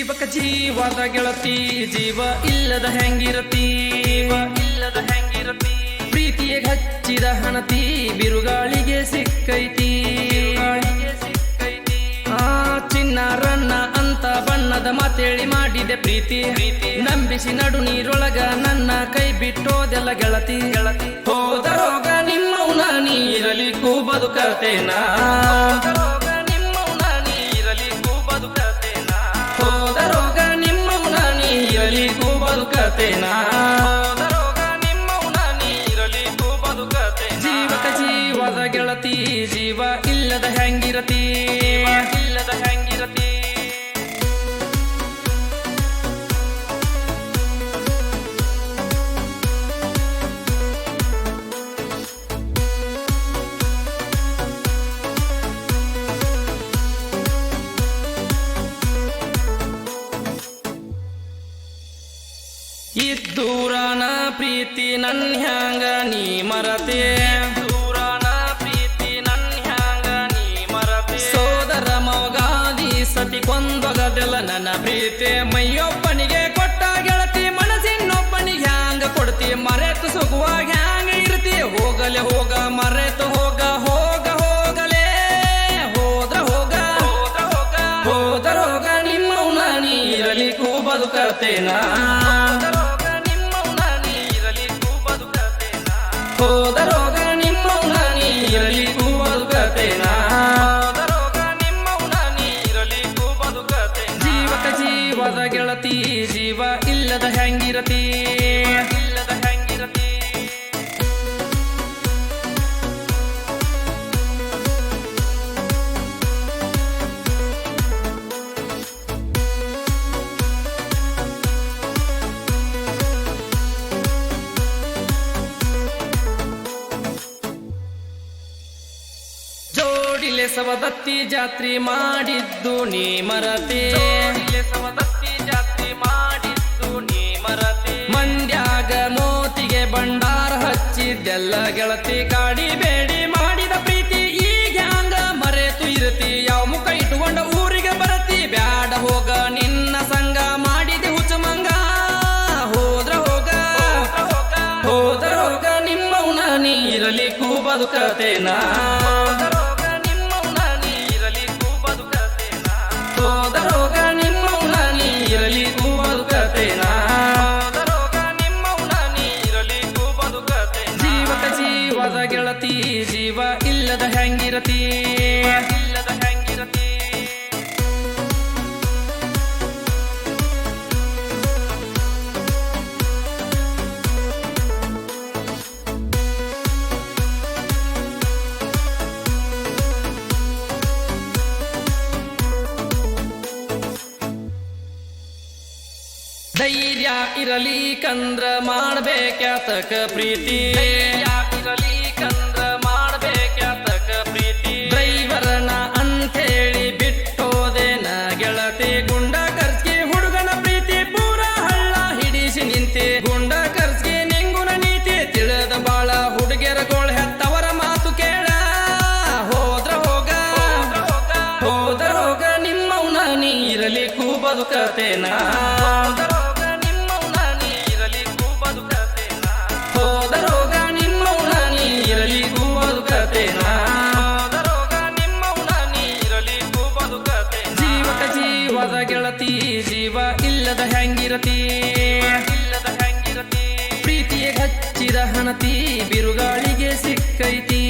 ಜೀವಕ ಜೀವದ ಗೆಳತಿ ಜೀವ ಇಲ್ಲದ ಹೆಂಗಿರತಿ ಪ್ರೀತಿಗೆ ಹಚ್ಚಿದ ಹಣತಿ ಬಿರುಗಾಳಿಗೆ ಸಿಕ್ಕೈತಿ ಚಿನ್ನಾರನ್ನ ಅಂತ ಬಣ್ಣದ ಮಾತೇಳಿ ಮಾಡಿದೆ ಪ್ರೀತಿ ನಂಬಿಸಿ ನಡು ನೀರೊಳಗ ನನ್ನ ಕೈ ಬಿಟ್ಟೋದೆಲ್ಲ ಗೆಳತಿ ಹೋದ ರೋಗ ನಿಮ್ಮವ್ನ ನೀರಲಿಕ್ಕೂ ಬದುಕತೇನಾ ಹೋದ ರೋಗ ನಿಮ್ಮವ್ನ ನೀರಲಿಕ್ಕೂ ಬದುಕತೇನಾ ಜೀವಕ ಜೀವದ ಗೆಳತಿ ಜೀವ ಇಲ್ಲದ ಹೆಂಗಿರತಿ ಇದ್ದೂರನ ಪ್ರೀತಿ ನನ್ ಹ್ಯಾಂಗ ನೀ ಮರತೆ ಸೋದರ ಮೌಗಾದಿ ಸತಿ ಕೊಂದೊಗದೆಲ್ಲ ನನ್ನ ಪ್ರೀತಿ ಮೈಯೊಬ್ಬನಿಗೆ ಕೊಟ್ಟ ಗೆಳತಿ ಮನಸ್ಸಿನೊಬ್ಬನಿಗೆ ಹ್ಯಾಂಗ ಕೊಡ್ತಿ ಮರೆತು ಸುಗುವಾಗ ಹ್ಯಾಂಗ ಇರ್ತಿ ಹೋಗಲೆ ಹೋಗ ಮರೆತು ಹೋಗ ಹೋಗಲೇ ಹೋದ ರೋಗ ನಿಮ್ಮವ್ನ ನೀರಲಿಕ್ಕೂ ಬದುಕತೇನಾ ಹೋದ ರೋಗ ನಿಮ್ಮವ್ನ ನೀರಲಿಕ್ಕೂ ಬದುಕತೇನಾ ಜೀವಕ ಜೀವದ ಗೆಳತಿ ಜೀವ ಇಲ್ಲದ ಹೆಂಗಿರತಿ ಜೋಡಿಲೆ ಸವದತ್ತಿ ಜಾತ್ರೆ ಮಾಡಿದ್ದು ನೀ ಮರತೆ ಮಂಡ್ಯಾಗ ಮೋತಿಗೆ ಬಂಡಾರ ಹಚ್ಚಿದ್ದೆಲ್ಲ ಗೆಳತಿ ಕಾಡಿ ಬೇಡಿ ಮಾಡಿದ ಪ್ರೀತಿ ಈಗ ಹಂಗ ಮರೆತು ಇರತಿ ಯಾವ ಮುಖ ಇಟ್ಟುಕೊಂಡ ಊರಿಗೆ ಬರತಿ ಬ್ಯಾಡ ಹೋಗ ನಿನ್ನ ಸಂಗ ಮಾಡಿದೆ ಹುಚ್ಚಮಂಗ ಹೋದ ರೋಗ ನಿಮ್ಮವ್ನ ನೀರಲಿಕ್ಕೂ ಬದುಕತೇನಾ ಹೋದ ರೋಗ ನಿಮ್ಮವ್ನ ನೀರಲಿಕ್ಕೂ ಬದುಕತೇನಾ ಜೀವಕ ಜೀವದ ಗೆಳತಿ ಜೀವ ಇಲ್ಲದ ಹೆಂಗಿರತಿ ಧೈರ್ಯ ಇರಲಿಕಂದ್ರ ಮಾಡ್ಬೇಕ್ಯಾತಕ ಪ್ರೀತಿ ಡ್ರೈವರನ ಅಂಥೇಳಿ ಬಿಟ್ಟೋದೇನ ಗೆಳತಿ ಗುಂಡ ಖರ್ಚಿಗೆ ಹುಡುಗನ ಪ್ರೀತಿ ಪೂರ ಹಳ್ಳ ಹಿಡಿಸಿ ನಿಂತೆ ಗುಂಡ ಖರ್ಚಿಗೆ ನಿಂಗುನ ನೀತಿ ತಿಳಿದ ಬಾಳ ಹುಡುಗಿಯರಗೋಳ ಹೆತ್ತವರ ಮಾತು ಕೇಳ ಹೋದ ರೋಗ ನಿಮ್ಮವ್ನ ನೀರಲಿಕ್ಕೂ ಬದುಕತೇನಾ ಹೋದ ರೋಗ ನಿಮ್ಮವ್ನ ನೀರಲಿಕ್ಕೂ ಬದುಕತೇನಾ ಜೀವಕ ಜೀವದ ಗೆಳತಿ ಜೀವ ಇಲ್ಲದ ಹೆಂಗಿರತಿ ಪ್ರೀತಿಗೆ ಹಚ್ಚಿದ ಹಣತಿ ಬಿರುಗಾಳಿಗೆ ಸಿಕ್ಕೈತಿ